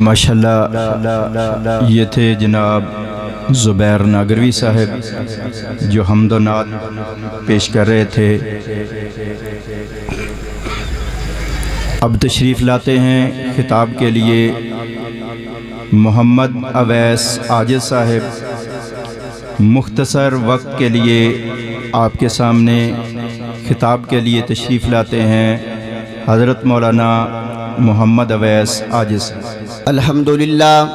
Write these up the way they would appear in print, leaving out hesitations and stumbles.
ماشاءاللہ یہ تھے جناب زبیر ناگروی صاحب جو حمد و نعت پیش کر رہے تھے۔ اب تشریف لاتے ہیں خطاب کے لیے محمد اویس عاجز صاحب۔ مختصر وقت کے لیے آپ کے سامنے خطاب کے لیے تشریف لاتے ہیں حضرت مولانا محمد اویس عاجز۔ الحمدللہ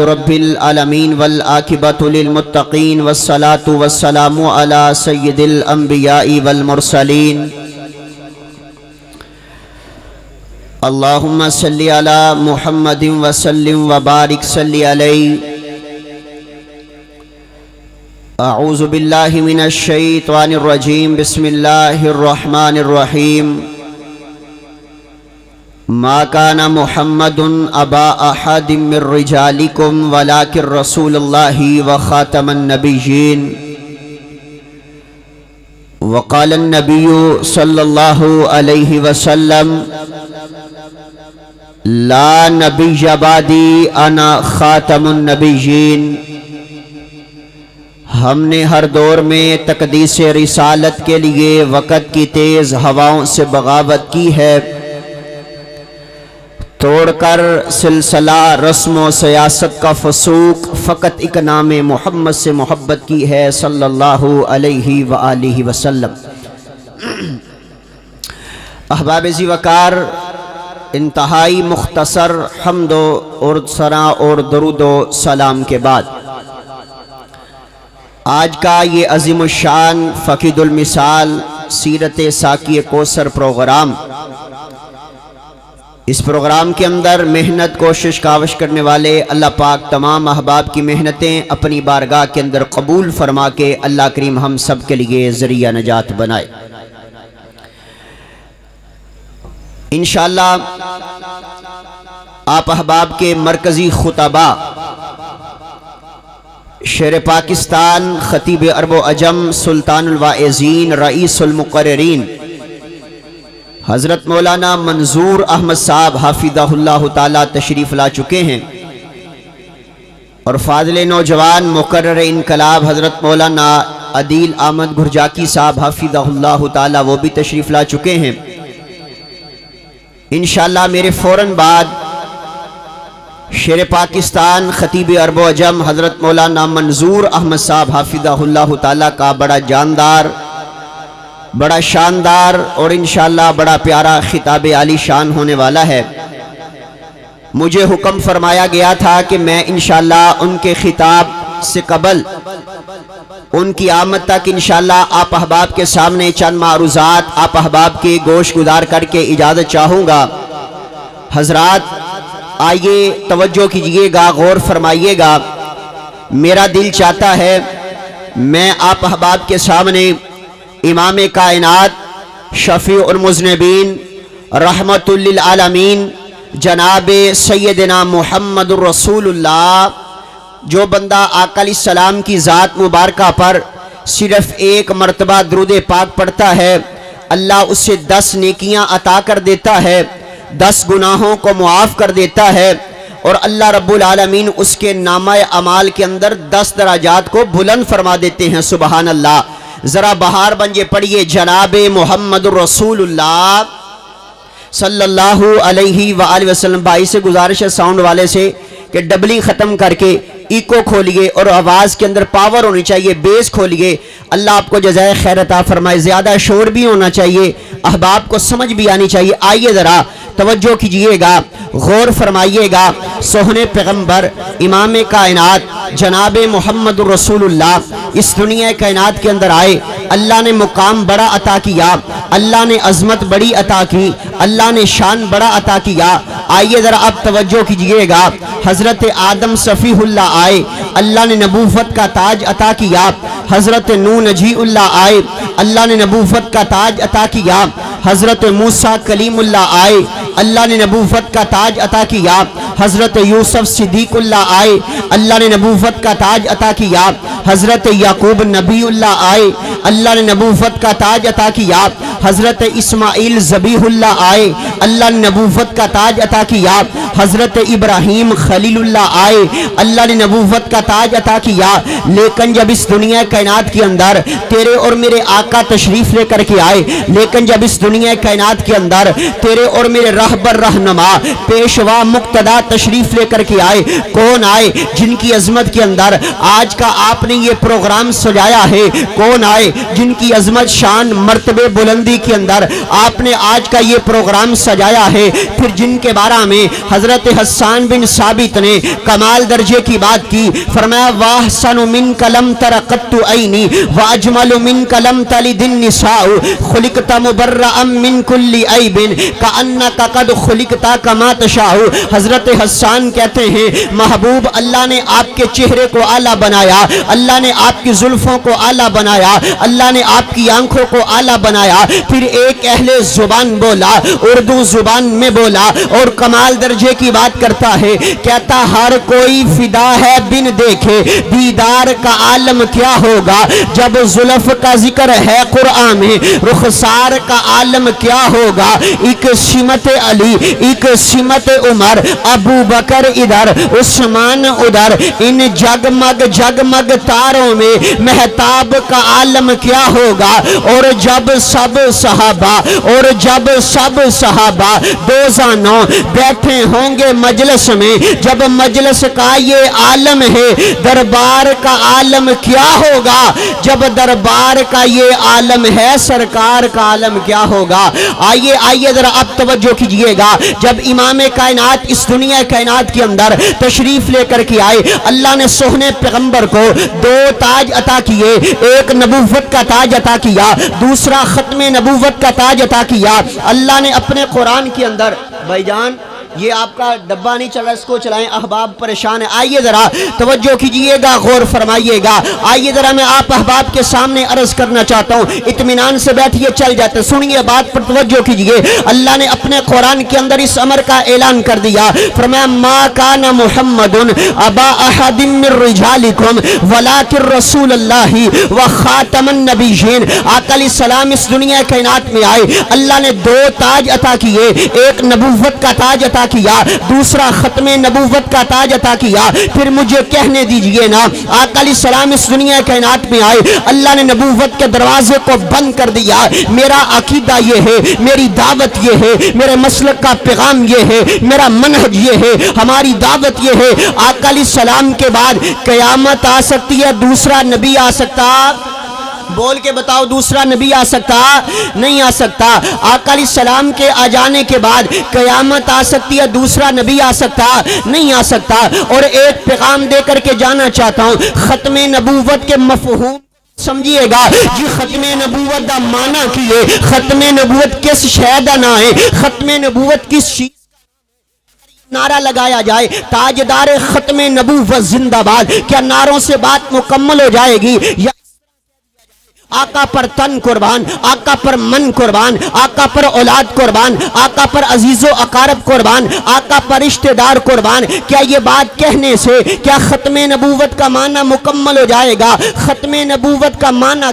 رب العالمین والعاقبۃ للمتقین والصلاة والسلام علی سید الانبیاء والمرسلین۔ اللہم صلی علی محمد وسلم وبارک صلی علیہ۔ اعوذ باللہ من الشیطان الرجیم، بسم اللہ الرحمن الرحیم۔ ما كان محمد ابا احد من رجالكم ولكن رسول الله وخاتم النبيين۔ وقال النبي صلى الله عليه وسلم لا نبي بعدي انا خاتم النبيين۔ ہم نے ہر دور میں تقدیس رسالت کے لیے وقت کی تیز ہواؤں سے بغاوت کی ہے، توڑ کر سلسلہ رسم و سیاست کا فسوق، فقط ایک نام محمد سے محبت کی ہے صلی اللہ علیہ وآلہ وسلم۔ احباب ذی وقار، انتہائی مختصر حمد و ثنا اور درود و سلام کے بعد آج کا یہ عظیم الشان فقید المثال سیرت ساقی کوثر پروگرام، اس پروگرام کے اندر محنت کوشش کاوش کرنے والے اللہ پاک تمام احباب کی محنتیں اپنی بارگاہ کے اندر قبول فرما کے اللہ کریم ہم سب کے لیے ذریعہ نجات بنائے انشاءاللہ۔ آپ احباب کے مرکزی خطبہ شیر پاکستان، خطیب عرب و عجم، سلطان الواعظین، رئیس المقررین حضرت مولانا منظور احمد صاحب حافظہ اللہ تعالی تشریف لا چکے ہیں، اور فاضل نوجوان مقرر انقلاب حضرت مولانا عدیل احمد گھرجاکی صاحب حافظہ اللہ تعالی وہ بھی تشریف لا چکے ہیں۔ انشاءاللہ میرے فوراً بعد شیر پاکستان، خطیب عرب و عجم حضرت مولانا منظور احمد صاحب حافظہ اللہ تعالی کا بڑا جاندار، بڑا شاندار اور انشاءاللہ بڑا پیارا خطاب عالی شان ہونے والا ہے۔ مجھے حکم فرمایا گیا تھا کہ میں انشاءاللہ ان کے خطاب سے قبل ان کی آمد تک انشاءاللہ آپ احباب کے سامنے چند معروضات آپ احباب کے گوش گزار کر کے اجازت چاہوں گا۔ حضرات آئیے توجہ کیجئے گا، غور فرمائیے گا۔ میرا دل چاہتا ہے میں آپ احباب کے سامنے امام کائنات، شفیع المذنبین، رحمت للعالمین جناب سیدنا محمد الرسول اللہ، جو بندہ آقا علیہ السلام کی ذات مبارکہ پر صرف ایک مرتبہ درود پاک پڑھتا ہے، اللہ اسے 10 نیکیاں عطا کر دیتا ہے، 10 گناہوں کو معاف کر دیتا ہے، اور اللہ رب العالمین اس کے نامہ اعمال کے اندر 10 درجات کو بلند فرما دیتے ہیں۔ سبحان اللہ۔ ذرا بہار بنجے پڑھیے جناب محمد الرسول اللہ صلی اللہ علیہ وآلہ وسلم۔ بھائی سے گزارش ہے ساؤنڈ والے سے کہ ڈبلی ختم کر کے ایکو کھولیے اور آواز کے اندر پاور ہونی چاہیے، بیس کھولیے۔ اللہ آپ کو جزائے خیر عطا فرمائے۔ زیادہ شور بھی ہونا چاہیے، احباب کو سمجھ بھی آنی چاہیے۔ آئیے ذرا توجہ کیجئے گا، غور فرمائیے گا۔ سوہنے پیغمبر امام کائنات جناب محمد الرسول اللہ اس دنیا کائنات کے اندر آئے، اللہ نے مقام بڑا عطا کیا، اللہ نے عظمت بڑی عطا کی، اللہ نے شان بڑا عطا کیا۔ آئیے ذرا اب توجہ کیجئے گا۔ حضرت آدم صفیح اللہ آئے، اللہ نے نبوت کا تاج عطا کیا۔ حضرت نوح نجی اللہ آئے، اللہ نے نبوت کا تاج عطا کیا۔ حضرت موسیٰ کلیم اللہ آئے، اللہ نے نبوت کا تاج عطا کیا، حضرت یوسف صدیق اللہ آئے، اللہ نے نبوت کا تاج عطا کیا، حضرت یعقوب نبی اللہ آئے، اللہ نے نبوت کا تاج عطا کیا، حضرت اسماعیل ذبیح اللہ آئے، اللہ نے نبوت کا تاج عطا کیا، حضرت ابراہیم خلیل اللہ آئے، اللہ نے نبوت کا تاج عطا کیا۔ لیکن جب اس دنیا کائنات کے اندر تیرے اور میرے آقا تشریف لے کر کے آئے، لیکن جب اس دنیا کائنات کے اندر تیرے اور میرے رہبر رہنما پیشوا مقتدا تشریف لے کر کے آئے، کون آئے جن کی عظمت کے اندر آج کا آپ نے یہ پروگرام سجایا ہے؟ کون آئے جن کی عظمت شان مرتبے بلندی کے اندر آپ نے آج کا یہ پروگرام سجایا ہے؟ پھر جن کے بارے میں حضرت حسان بن ثابت نے کمال درجے کی بات کی، فرمایا واحسن من کلم ترقت عینی واجمل من کلم تلد النساء خلقت مبرئا من کل عیب کانک قد خلقت کما تشاء۔ حضرت حسان کہتے ہیں محبوب اللہ نے آپ کے چہرے کو اعلیٰ بنایا، اللہ نے آپ کی زلفوں کو اعلیٰ بنایا، اللہ نے آپ کی آنکھوں کو اعلیٰ بنایا۔ پھر ایک اہل زبان بولا، اردو زبان میں بولا اور کمال درجے کی بات کرتا ہے، کہتا ہر کوئی فدا ہے بن دیکھے دیدار کا عالم کیا ہوگا، جب زلف کا ذکر ہے قرآن میں رخسار کا عالم کیا ہوگا۔ ایک سمت علی، ایک سمت عمر، ابو بکر ادھر عثمان ادھر، ان جگمگ جگمگ تاروں میں مہتاب کا عالم کیا ہوگا۔ اور جب سب صحابہ اور جب سب صحابہ دوزانوں بیٹھے ہوں گے مجلس میں، جب مجلس کا یہ عالم ہے دربار کا عالم کیا ہوگا، جب دربار کا یہ عالم ہے سرکار کا عالم کیا ہوگا۔ آئیے ذرا اب توجہ کیجئے گا، جب امام کائنات اس دنیا کائنات کے اندر تشریف لے کر کے آئے، اللہ نے سوہنے پیغمبر کو دو تاج عطا کیے، ایک نبوت کا تاج عطا کیا، دوسرا ختم نبوت کا تاج عطا کیا۔ اللہ نے اپنے قرآن کے اندر، بھائی جان یہ آپ کا ڈبہ نہیں چل رہا، اس کو چلائیں، احباب پریشان ہیں۔ آئیے ذرا توجہ کیجئے گا، غور فرمائیے گا۔ آئیے ذرا میں آپ احباب کے سامنے عرض کرنا چاہتا ہوں، اطمینان سے بیٹھیے، چل جاتے، سنیے بات پر توجہ کیجئے۔ اللہ نے اپنے قرآن کے اندر اس امر کا اعلان کر دیا، فرمایا ما کان محمد ابا احد من رجالکم ولکن رسول اللہ وخاتم النبیین۔ آقا علیہ السلام اس دنیا کائنات میں آئے، اللہ نے دو تاج عطا کیے، ایک نبوت کا تاج عطا کیا، دوسرا ختم نبوت کا تاج عطا کیا۔ پھر مجھے کہنے دیجئے نا، آقا علیہ السلام اس دنیا کائنات میں آئے، اللہ نے نبوت کے دروازے کو بند کر دیا۔ میرا عقیدہ یہ ہے، میری دعوت یہ ہے، میرے مسلک کا پیغام یہ ہے، میرا منہج یہ ہے، ہماری دعوت یہ ہے، آقا علیہ السلام کے بعد قیامت آ سکتی ہے، دوسرا نبی آ سکتا؟ بول کے بتاؤ، دوسرا نبی آ سکتا؟ نہیں آ سکتا۔ آقا علیہ السلام کے آ جانے کے بعد قیامت آ سکتی ہے، دوسرا نبی آ سکتا؟ نہیں آ سکتا۔ اور ایک پیغام دے کر کے جانا چاہتا ہوں، ختم نبوت کے مفہوم سمجھیے گا جی۔ ختم نبوت دا معنی کیے، ختم نبوت کس شے دا نام ہے، ختم نبوت کس چیز نعرہ لگایا جائے، تاجدار ختم نبوت زندہ باد، کیا نعروں سے بات مکمل ہو جائے گی؟ یا آقا پر تن قربان، آقا پر من قربان، آقا پر اولاد قربان، آقا پر عزیز و اقارب قربان، آقا پر رشتہ دار قربان، کیا یہ بات کہنے سے کیا ختم نبوت کا معنی مکمل ہو جائے گا؟ ختم نبوت کا معنی،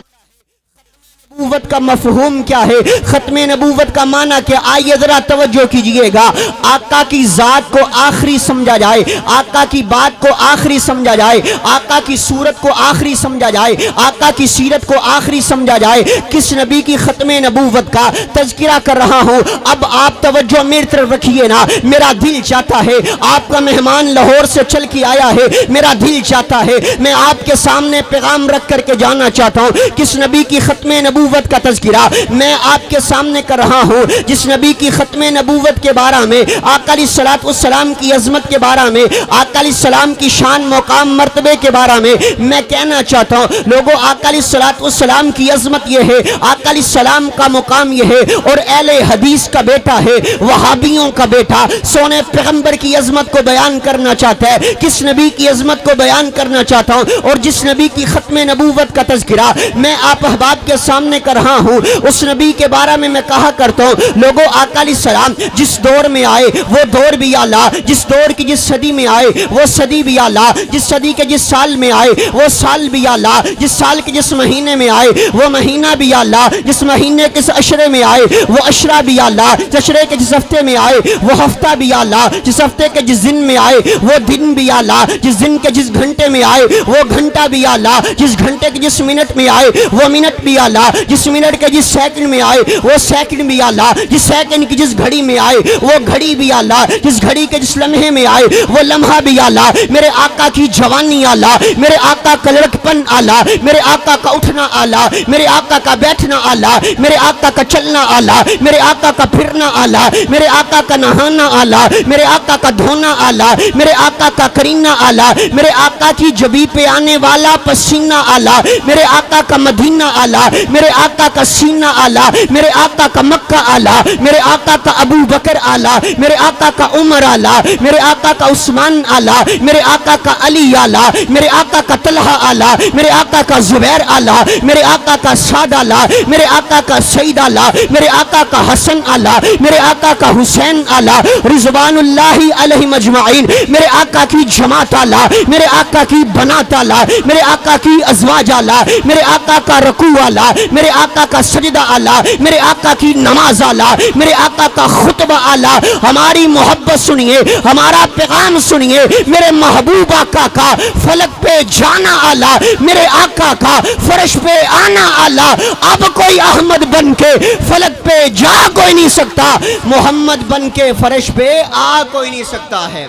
نبوت کا مفہوم کیا ہے، ختم نبوت کا معنی کیا؟ آئیے ذرا توجہ کیجئے گا۔ آقا کی ذات کو آخری سمجھا جائے، آقا کی بات کو آخری سمجھا جائے، آقا کی صورت کو آخری سمجھا جائے، آقا کی سیرت کو آخری سمجھا جائے۔ کس نبی کی ختم نبوت کا تذکرہ کر رہا ہوں، اب آپ توجہ میری طرف رکھیے نا۔ میرا دل چاہتا ہے، آپ کا مہمان لاہور سے چل کے آیا ہے، میرا دل چاہتا ہے میں آپ کے سامنے پیغام رکھ کر کے جانا چاہتا ہوں کس نبی کی ختم نبوت کا تذکرہ میں آپ کے سامنے کر رہا ہوں، جس نبی کی ختم نبوت کے بارے میں، آقا علیہ الصلوۃ والسلام کی عظمت کے بارے میں، آقا علیہ السلام کی شان مقام مرتبے کے بارے میں کہنا چاہتا ہوں لوگوں، آقا علیہ الصلوۃ والسلام کی عظمت یہ ہے، آقا علیہ السلام کا مقام یہ ہے، اور اہل حدیث کا بیٹا ہے، وہابیوں کا بیٹا، سونے پیغمبر کی عظمت کو بیان کرنا چاہتا ہے، کس نبی کی عظمت کو بیان کرنا چاہتا ہوں، اور جس نبی کی ختم نبوت کا تذکرہ میں آپ احباب کے سامنے سامنے کر رہا ہوں اس نبی کے بارے میں کہا کرتا ہوں لوگوں آقا علیہ السلام جس دور میں آئے وہ دور بھی یا اللہ، جس دور کی جس صدی میں آئے وہ صدی بھی یا اللہ، جس صدی کے جس سال میں آئے وہ سال بھی یا اللہ، جس سال کے جس مہینے میں آئے وہ مہینہ بھی یا اللہ، جس مہینے کے جس عشرے میں آئے وہ عشرہ بھی یا اللہ، جس عشرے کے جس ہفتے میں آئے وہ ہفتہ بھی یا اللہ، جس ہفتے کے جس دن میں آئے وہ دن بھی یا اللہ، جس دن کے جس گھنٹے میں آئے وہ گھنٹہ بھی یا اللہ، جس گھنٹے کے جس منٹ میں آئے وہ منٹ بھی یا اللہ، جس منٹ کے جس سیکنڈ میں آئے وہ سیکنڈ بھی یا اللہ، جس سیکنڈ کی جس گھڑی میں آئے وہ گھڑی بھی یا اللہ، جس گھڑی کے جس لمحے میں آئے وہ لمحہ بھی یا اللہ۔ میرے آقا کی جوانی یا اللہ، میرے آقا کا لڑکپن اعلیٰ، میرے آقا کا اٹھنا اعلیٰ، میرے آقا کا بیٹھنا اعلیٰ، میرے آقا کا چلنا اعلیٰ، میرے آقا کا پھرنا اعلیٰ، میرے آقا کا نہانا اعلیٰ، میرے آقا کا دھونا اعلیٰ، میرے آقا کا کرینہ اعلیٰ، میرے آقا کی جبی پہ آنے والا پسینہ اعلیٰ، میرے آقا کا مدینہ اعلیٰ، میرے آقا کا سینہ اعلیٰ، میرے آقا کا مکہ اعلیٰ، میرے آقا کا ابو بکر اعلیٰ، میرے آقا کا عمر اعلیٰ، میرے آقا کا عثمان اعلیٰ، میرے آقا کا علی اعلیٰ، میرے آقا کا طلحہ اعلیٰ، میرے آقا کا زبیر اعلیٰ، میرے آقا کا سعد اعلیٰ، میرے آقا کا سعید اعلیٰ، میرے آقا کا حسن اعلیٰ، میرے آقا کا حسین اعلیٰ رضوان اللہ علیہ مجمعین، میرے آقا کی جماعت اعلیٰ، میرے آقا کی بنات اعلیٰ، میرے آقا کی ازواج اعلیٰ، میرے آقا کا رکوع اعلیٰ، میرے آقا کا سجدہ اعلیٰ، میرے آقا کی نماز اعلیٰ، میرے آقا کا خطبہ اعلیٰ۔ ہماری محبت سنیے، ہمارا پیغام سنیے، میرے محبوب آقا کا فلک پہ جانا اعلیٰ، میرے آقا کا فرش پہ آنا اعلیٰ۔ اب کوئی احمد بن کے فلک پہ جا کوئی نہیں سکتا، محمد بن کے فرش پہ آ کوئی نہیں سکتا ہے۔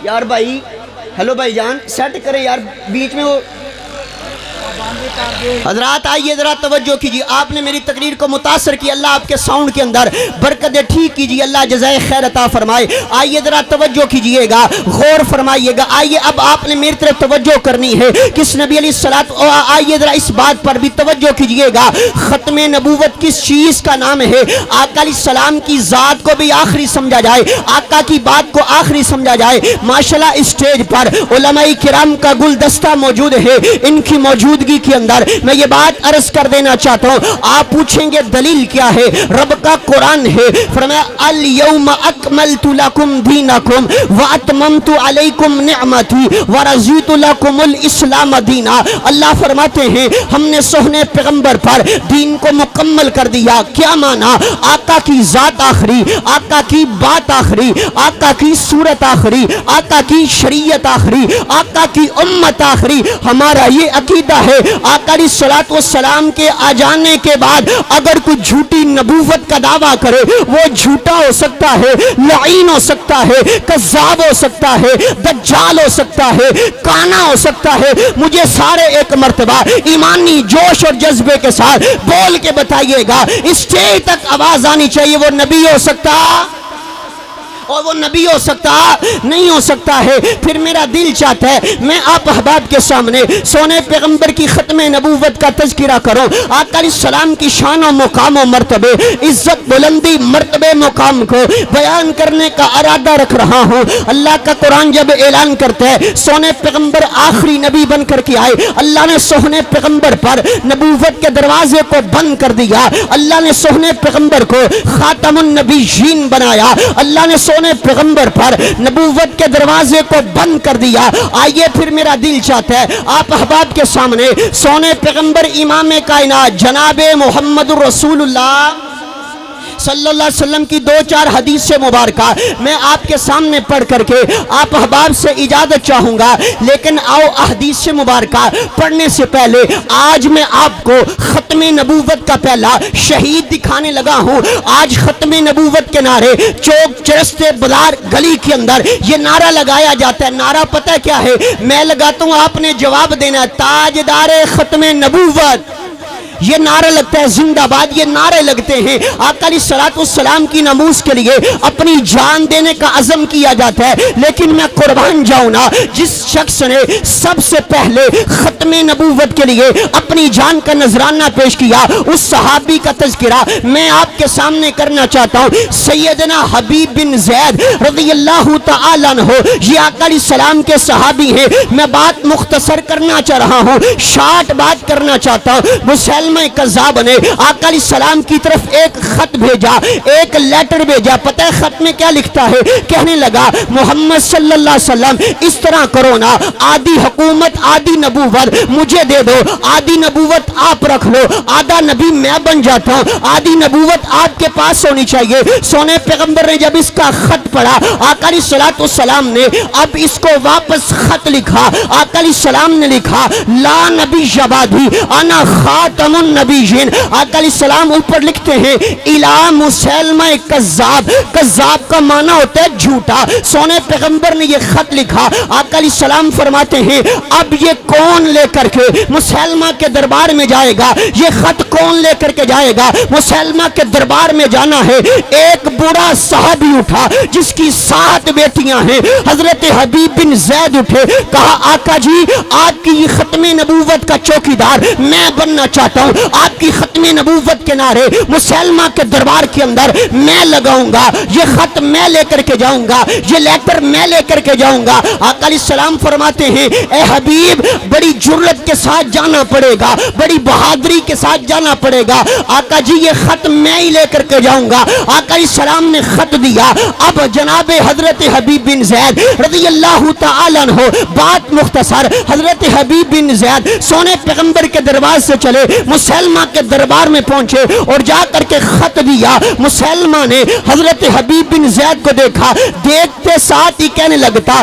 یار بھائی، ہیلو بھائی جان، سیٹ کرے یار، بیچ میں وہ حضرات آئیے ذرا توجہ کیجیے، آپ نے میری تقریر کو متاثر کی، اللہ آپ کے ساؤنڈ کے اندر برکتیں ٹھیک کیجیے، اللہ جزائے خیر عطا فرمائے۔ آئیے ذرا توجہ کیجیے گا، غور فرمائیے گا۔ آئیے اب آپ نے میری طرف توجہ کرنی ہے، کس نبی علیہ الصلوۃ، آئیے ذرا اس بات پر بھی توجہ کیجیے گا، ختم نبوت کس چیز کا نام ہے؟ آقا علیہ السلام کی ذات کو بھی آخری سمجھا جائے، آقا کی بات کو آخری سمجھا جائے۔ ماشاءاللہ اسٹیج پر علماء کرام کا گلدستہ موجود ہے، ان کی موجودگی کے اندر میں یہ بات عرض کر دینا چاہتا ہوں۔ آپ پوچھیں گے دلیل کیا ہے؟ رب کا قرآن ہے، فرمایا الیوم اکملت لکم دینکم واتممت علیکم نعمتی ورضیت لکم الاسلام دینا۔ اللہ فرماتے ہیں ہم نے سوہنے پیغمبر پر دین کو مکمل کر دیا۔ کیا مانا؟ آقا کی ذات آخری، آقا کی بات آخری، آقا کی صورت آخری، آقا کی شریعت آخری، آقا کی امت آخری۔ ہمارا یہ عقیدہ ہے، آقا علیہ الصلوۃ والسلام کے آ جانے کے بعد اگر کوئی جھوٹی نبوت کا دعویٰ کرے وہ جھوٹا ہو سکتا ہے، لعین ہو سکتا ہے، کذاب ہو سکتا ہے، دجال ہو سکتا ہے، کانا ہو سکتا ہے۔ مجھے سارے ایک مرتبہ ایمانی جوش اور جذبے کے ساتھ بول کے بتائیے گا، اسٹیج تک آواز آنی چاہیے، وہ نبی ہو سکتا اور وہ نبی ہو سکتا نہیں ہو سکتا ہے؟ پھر میرا دل چاہتا ہے میں آپ احباب کے سامنے سونے پیغمبر کی ختم نبوت کا تذکرہ کروں، آقا علیہ السلام کی شان و مقام و مرتبے، عزت، بلندی، مرتبے، مقام کو بیان کرنے کا ارادہ رکھ رہا ہوں۔ اللہ کا قرآن جب اعلان کرتا ہے سونے پیغمبر آخری نبی بن کر کے آئے، اللہ نے سونے پیغمبر پر نبوت کے دروازے کو بند کر دیا، اللہ نے سونے پیغمبر کو خاتم النبیین بنایا، اللہ نے سونے پیغمبر پر نبوت کے دروازے کو بند کر دیا۔ آئیے پھر میرا دل چاہتا ہے آپ احباب کے سامنے سونے پیغمبر امام کائنات جناب محمد رسول اللہ صلی اللہ علیہ وسلم کی 2-4 حدیث سے مبارکہ میں آپ کے سامنے پڑھ کر کے آپ احباب سے اجازت چاہوں گا، لیکن آؤ احادیث سے مبارکہ پڑھنے سے پہلے آج میں آپ کو ختم نبوت کا پہلا شہید دکھانے لگا ہوں۔ آج ختم نبوت کے نعرے چوک چرستے بازار گلی کے اندر یہ نعرہ لگایا جاتا ہے۔ نعرہ پتہ کیا ہے؟ میں لگاتا ہوں، آپ نے جواب دینا ہے، تاجدار ختم نبوت۔ یہ نعرہ لگتا ہے، زندہ باد، یہ نعرے لگتے ہیں۔ آقا علیہ الصلوۃ والسلام کی ناموس کے لیے اپنی جان دینے کا عزم کیا جاتا ہے، لیکن میں قربان جاؤں نا، جس شخص نے سب سے پہلے ختم نبوت کے لیے اپنی جان کا نذرانہ پیش کیا، اس صحابی کا تذکرہ میں آپ کے سامنے کرنا چاہتا ہوں۔ سیدنا حبیب بن زید رضی اللہ تعالیٰ عنہ، یہ آقا علیہ السلام کے صحابی ہیں۔ میں بات مختصر کرنا چاہ رہا ہوں، شارٹ بات کرنا چاہتا ہوں۔ مسلم مسلمہ کذاب نے آقا علیہ السلام کی طرف ایک خط بھیجا، ایک لیٹر بھیجا۔ پتہ ہے خط میں کیا لکھتا ہے؟ کہنے لگا محمد صلی اللہ علیہ وسلم اس طرح کرو نا، آدھی حکومت آدھی نبوت مجھے دے دو، آدھی نبوت آپ رکھ لو، آدھا نبی میں بن جاتا ہوں، آدھی نبوت آپ کے پاس ہونی چاہیے۔ سونے پیغمبر نے جب اس کا خط پڑھا، آقا علیہ السلام نے اب اس کو واپس خط لکھا۔ آقا علیہ السلام نے لکھا لا نبی بعدی انا خاتم النبیین۔ آقا علیہ السلام اوپر لکھتے ہیں الی مسلمہ کذاب، کذاب کا معنی ہوتا ہے جھوٹا۔ سونے پیغمبر نے یہ خط لکھا۔ آقا علیہ السلام فرماتے ہیں اب یہ کون لے کر کے مسلمہ کے دربار میں جائے گا؟ یہ خط کون لے کر کے جائے گا؟ مسلمہ کے دربار میں جانا ہے۔ ایک بوڑھا صحابی اٹھا جس کی 7 بیٹیاں ہیں، حضرت حبیب بن زید اٹھے، کہا آقا جی آپ کی یہ ختم نبوت کا چوکیدار میں بننا چاہتا ہوں، آپ کی ختم نبوت کے نعرے مسلمہ کے دربار کے اندر میں لگاؤں گا، یہ خط میں لے کر کے جاؤں گا، یہ لیٹر میں لے کر کے جاؤں گا۔ آقا علیہ السلام فرماتے ہیں اے حبیب بڑی جرت کے ساتھ جانا پڑے گا، بڑی بہادری کے ساتھ جانا پڑے گا۔ آقا جی یہ خط میں ہی لے کر کے جاؤں گا۔ آقا علیہ السلام نے خط دیا۔ اب جناب حضرت حبیب بن زید رضی اللہ تعالیٰ عنہ، بات مختصر، حضرت حبیب بن زید سونے پیغمبر کے دربار سے چلے، مسلمہ کے دربار میں پہنچے اور جا کر کے خط دیا۔ مسلمہ نے حضرت حبیب بن زید کو دیکھا، دیکھتے ساتھ ہی کہنے لگتا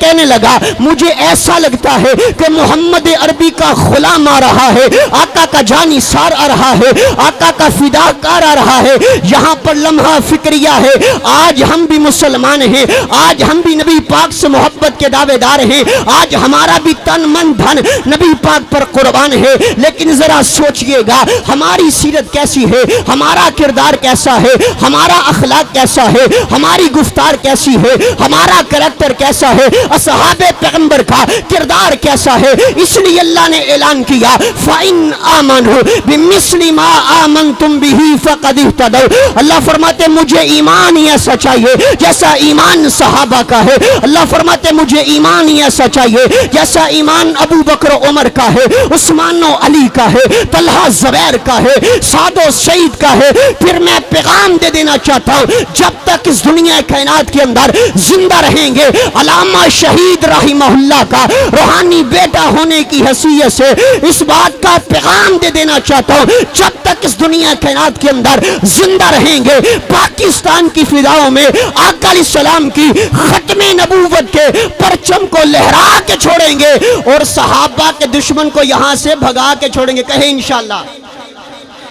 کہنے لگا مجھے ایسا لگتا ہے کہ محمد عربی کا غلام آ رہا ہے، آقا کا جانی سار آ رہا ہے، آقا کا فداکار آ رہا ہے۔ یہاں پر لمحہ فکریہ ہے، آج ہم بھی مسلمان ہیں، آج ہم بھی نبی پاک سے محبت کے دعوے دار ہیں، آج ہمارا بھی تن من دھن نبی پاک پر قربان ہے۔ لیکن ذرا سوچئے گا ہماری سیرت کیسی ہے، ہمارا کردار کیسا ہے، ہمارا اخلاق کیسا ہے، ہماری گفتار کیسی ہے، ہمارا کریکٹر کیسا ہے، اصحاب پیغمبر کا کردار کیسا ہے۔ اس لیے اللہ نے اعلان کیا فَإِنْ آمَنُوا بِمِثْلِ مَا آمَنْتُمْ بِهِ فَقَدِ اهْتَدَوْا۔ اللہ فرماتے مجھے ایمان ہی ایسا چاہیے جیسا ایمان صحابہ کا ہے۔ اللہ فرماتے مجھے ایمان ہی ایسا چاہیے جیسا ایمان ابو بکر و عمر کا ہے، عثمان و علی کا ہے، طلحہ زبیر کا ہے، سعد و سعید کا ہے۔ پھر میں پیغام دے دینا چاہتا ہوں جب تک اس دنیا کائنات کے اندر زندہ رہیں گے، علامہ شہید رحمہ اللہ کا روحانی بیٹا ہونے کی حیثیت سے اس بات کا پیغام دے دینا چاہتا ہوں جب تک اس دنیا کائنات کے اندر زندہ رہیں گے، پاکستان کی فضاؤں میں آقا علیہ السلام کی ختم نبوت کے پرچم کو لہرا کے چھوڑیں گے اور صحابہ کے دشمن کو یہاں سے بھگا کے چھوڑیں گے۔ کہیں انشاءاللہ،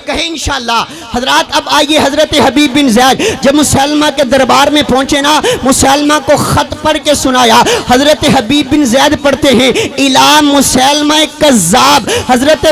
کہیں انشاءاللہ۔ حضرات اب آئیے حضرت حبیب بن زید جب مسلمہ کے دربار میں پہنچے نا، مسلمہ کو خط پڑھ کے سنایا۔ حضرت حبیب بن زید پڑھتے ہیں الی مسلمہ کذاب۔ حضرت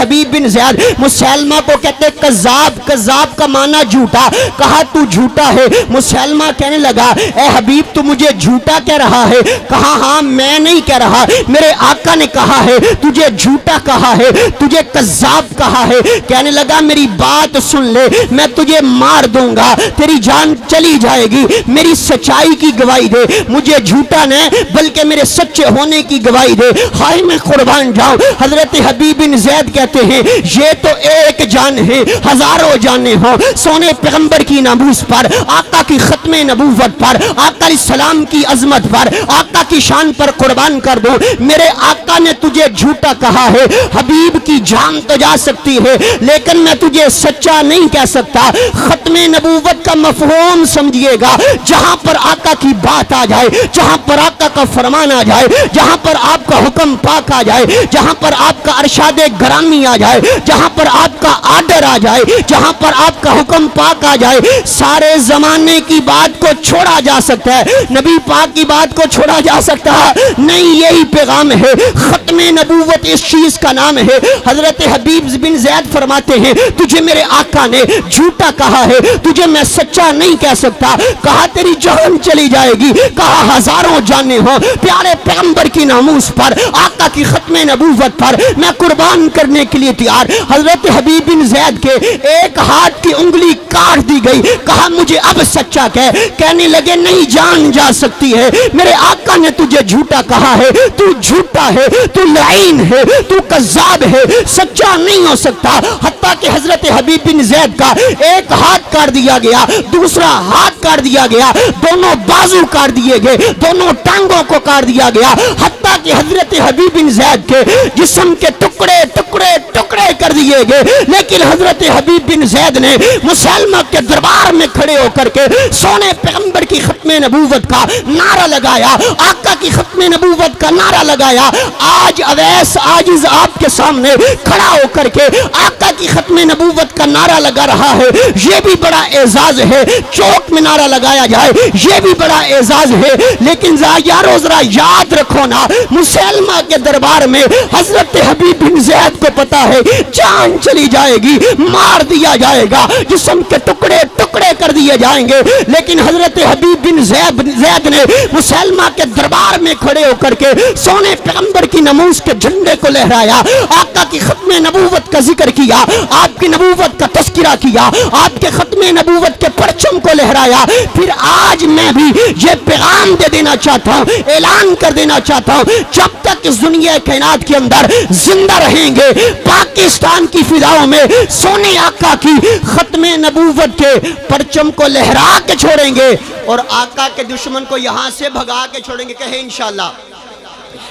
حبیب بن زید مسلمہ کو کہتے کذاب، کذاب کا معنی جھوٹا۔ کہا تو جھوٹا ہے؟ مسلمہ کہنے لگا اے حبیب تو مجھے جھوٹا کہہ رہا ہے؟ کہا ہاں میں نہیں کہہ رہا، میرے آقا نے کہا ہے تجھے جھوٹا کہا ہے، تجھے کذاب کہا ہے۔ کہنے لگا میری بات سن لے، میں تجھے مار دوں گا، تیری جان چلی جائے گی، میری سچائی کی گواہی دے، مجھے جھوٹا نہ بلکہ میرے سچے ہونے کی گواہی دے، ہائے میں قربان جاؤں۔ حضرت حبیب بن زید کہتے ہیں یہ تو ایک جان ہے، ہزاروں جانیں ہوں، سونے پیغمبر کی ناموس پر، آقا کی ختم نبوت پر، آقا علیہ السلام کی عظمت پر، آقا کی شان پر قربان کر دوں، میرے آقا نے تجھے جھوٹا کہا ہے۔ حبیب کی جان تو جا سکتی ہے لیکن میں تجھے سچا نہیں کہہ سکتا۔ ختم نبوت کا مفہوم سمجھیے گا، جہاں پر آقا کی بات آ جائے، جہاں پر آقا کا فرمان آ جائے، جہاں پر آپ کا حکم پاک آ جائے، جہاں پر آپ کا ارشاد گرامی آ جائے، جہاں پر آپ کا آرڈر آ جائے، جہاں پر آپ کا حکم پاک آ جائے، سارے زمانے کی بات کو چھوڑا جا سکتا ہے، نبی پاک کی بات کو چھوڑا جا سکتا ہے نہیں۔ یہی پیغام ہے، ختم نبوت اس چیز کا نام ہے۔ حضرت حبیب بن زید فرماتے ہیں تجھے میرے آقا نے جھوٹا کہا ہے، تجھے میں سچا نہیں کہہ سکتا۔ کہا تیری جان چلی جائے گی، کہا ہزاروں جانیں ہوں، پیارے پیغمبر کی ناموس پر، آقا کی ختم نبوت پر میں قربان کرنے کے لیے تیار۔ حضرت حبیب بن زید کے ایک ہاتھ کی انگلی کاٹ دی گئی. کہا مجھے اب سچا کہنے لگے نہیں جان جا سکتی ہے. میرے آقا نے تجھے جھوٹا کہا ہے, تو جھوٹا ہے, تو لعین ہے, تو کذاب ہے, سچا نہیں ہو سکتا. حتیٰ کہ حضرت حبیب بن زید کا ایک ہاتھ کاٹ دیا گیا, دوسرا ہاتھ کاٹ دیا گیا, دونوں بازو کاٹ دیے گئے, دونوں ٹانگوں کو کاٹ دیا گیا. حتیٰ کہ حضرت حبیب بن زید کے جسم کے ٹکڑے ٹکڑے ٹکڑے کر دیے گئے. لیکن حضرت حبیب بن زید نے مسلمہ کے دربار میں کھڑے ہو کر کے سونے پیغمبر کی ختم نبوت کا نعرہ لگایا, آقا کی ختم نبوت کا نعرہ لگایا. آج اویس عاجز آپ کے سامنے کھڑا ہو کر کے آقا کی ختم نبوت کا نعرہ لگا رہا ہے, یہ بھی بڑا اعزاز ہے. چوک میں نعرہ لگایا جائے یہ بھی بڑا اعزاز ہے. لیکن یارو ذرا یاد رکھو نا, مسلمہ کے دربار میں حضرت حبیب بن زید کو پتا ہے جان چلی جائے گی, مار دیا جائے گا, جسم کے ٹکڑے ٹکڑے کر دیے جائیں گے. لیکن حضرت حبیب بن زید نے مسلمہ کے دربار میں کھڑے ہو کر کے سونے پیغمبر کی ناموس کے جھنڈے کو لہرایا, آقا کی ختم نبوت کا ذکر کیا, آپ کی نبوت کا تذکرہ کیا, آپ کے ختم نبوت کے پرچم کو لہرایا. پھر آج میں بھی یہ پیغام دے دینا چاہتا ہوں, اعلان کر دینا چاہتا ہوں, جب تک اس دنیا کائنات کے اندر زندہ رہیں گے پاکستان کی فضاؤں میں سونے آقا کی ختم نبوت کے پرچم کو لہرا کے چھوڑیں گے اور آقا کے دشمن کو یہاں سے بھگا کے چھوڑیں گے. کہیں انشاءاللہ,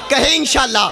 کہیں انشاءاللہ.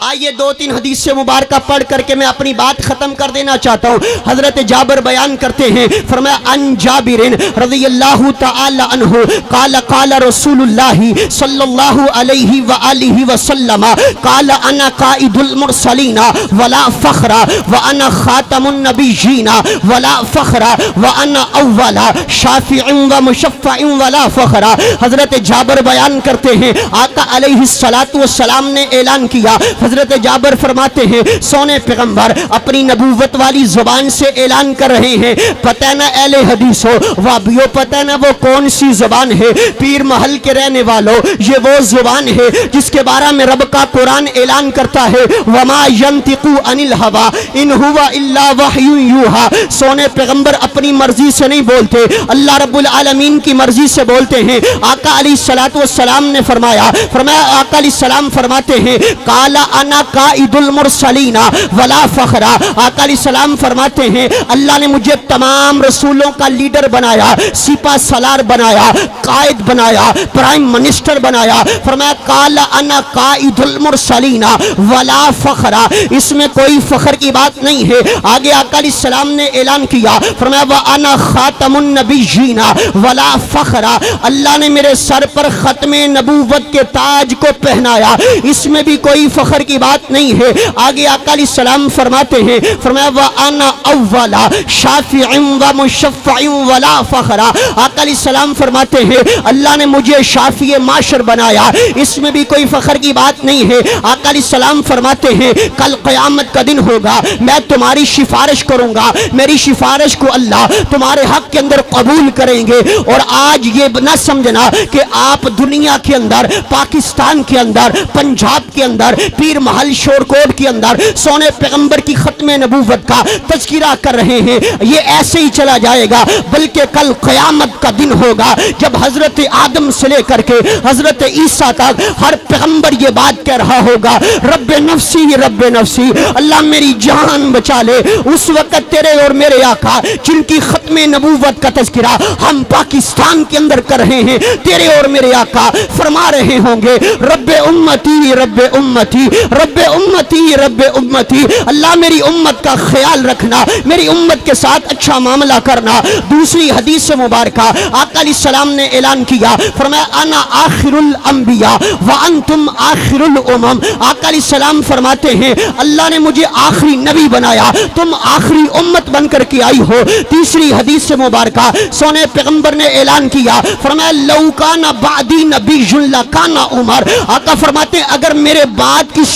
آئیے دو تین حدیث مبارکہ پڑھ کر کے میں اپنی بات ختم کر دینا چاہتا ہوں. حضرت جابر بیان کرتے ہیں, فرمایا ان جابر رضی اللہ تعالی عنہ قال قال رسول اللہ صلی اللہ علیہ وآلہ وسلم قال انا قائد المرسلین ولا فخر وانا خاتم النبیین ولا فخر وانا اول شافع ومشفع ولا فخر. حضرت جابر بیان کرتے ہیں آقا علیہ السلام نے اعلان کیا. حضرت جابر فرماتے ہیں سونے پیغمبر اپنی نبوت والی زبان سے اعلان کر رہے ہیں. پتہ نہ اہل حدیث ہو وابیو, پتہ نہ وہ کون سی زبان ہے, پیر محل کے رہنے والوں, یہ وہ زبان ہے جس کے بارے میں رب کا قرآن اعلان کرتا ہے وما ينطق عن الهوى ان هو الا وحی یوحى. سونے پیغمبر اپنی مرضی سے نہیں بولتے, اللہ رب العالمین کی مرضی سے بولتے ہیں. آقا علیہ السلام نے فرمایا آقا علیہ السلام فرماتے ہیں قال انا قائد المرسلین ولا فخر. آقا علیہ السلام فرماتے ہیں اللہ نے مجھے تمام رسولوں کا لیڈر بنایا, سپہ سالار بنایا, قائد بنایا, پرائم منسٹر بنایا. فرمایا قال انا قائد المرسلین ولا فخر, اس میں کوئی فخر کی بات نہیں ہے. آگے آقا علیہ السلام نے اعلان کیا, فرمایا وانا خاتم النبیین ولا فخر, اللہ نے میرے سر پر ختم نبوت کے تاج کو پہنایا, اس میں بھی کوئی فخر کی بات نہیں ہے. آگے آقا علیہ السلام فرماتے ہیں فرمایا وانا اول شافع ومشفع ولا فخر. آقا علیہ السلام فرماتے ہیں اللہ نے مجھے شافع معاشر بنایا, اس میں بھی کوئی فخر کی بات نہیں ہے. آقا علیہ السلام فرماتے ہیں کل قیامت کا دن ہوگا, میں تمہاری سفارش کروں گا, میری سفارش کو اللہ تمہارے حق کے اندر قبول کریں گے. اور آج یہ نہ سمجھنا کہ آپ دنیا کے اندر, پاکستان کے اندر, پنجاب کے اندر, پیر محل شورکوٹ کے اندر سونے پیغمبر کی ختم نبوت کا تذکرہ کر رہے ہیں, یہ ایسے ہی چلا جائے گا. بلکہ کل قیامت کا دن ہوگا جب حضرت آدم سے لے کر کے حضرت عیسیٰ تک ہر پیغمبر یہ بات کہہ رہا ہوگا رب نفسی رب نفسی, اللہ میری جان بچا لے. اس وقت تیرے اور میرے آقا جن کی ختم نبوت کا تذکرہ ہم پاکستان کے اندر کر رہے ہیں, تیرے اور میرے آقا فرما رہے ہوں گے رب امتی رب امتی رب امتی رب امتی, اللہ میری امت کا خیال رکھنا, میری امت کے ساتھ اچھا معاملہ کرنا. دوسری حدیث مبارکہ آقا علیہ السلام نے اعلان کیا, فرمایا انا آخر الانبیاء وانتم آخر الامم. آقا علیہ السلام فرماتے ہیں اللہ نے مجھے آخری نبی بنایا, تم آخری امت بن کر کے آئی ہو. تیسری حدیث مبارکہ سونے پیغمبر نے اعلان کیا, فرمایا لو کان بعدی نبی لکان عمر. آقا فرماتے ہیں اگر میرے بعد کی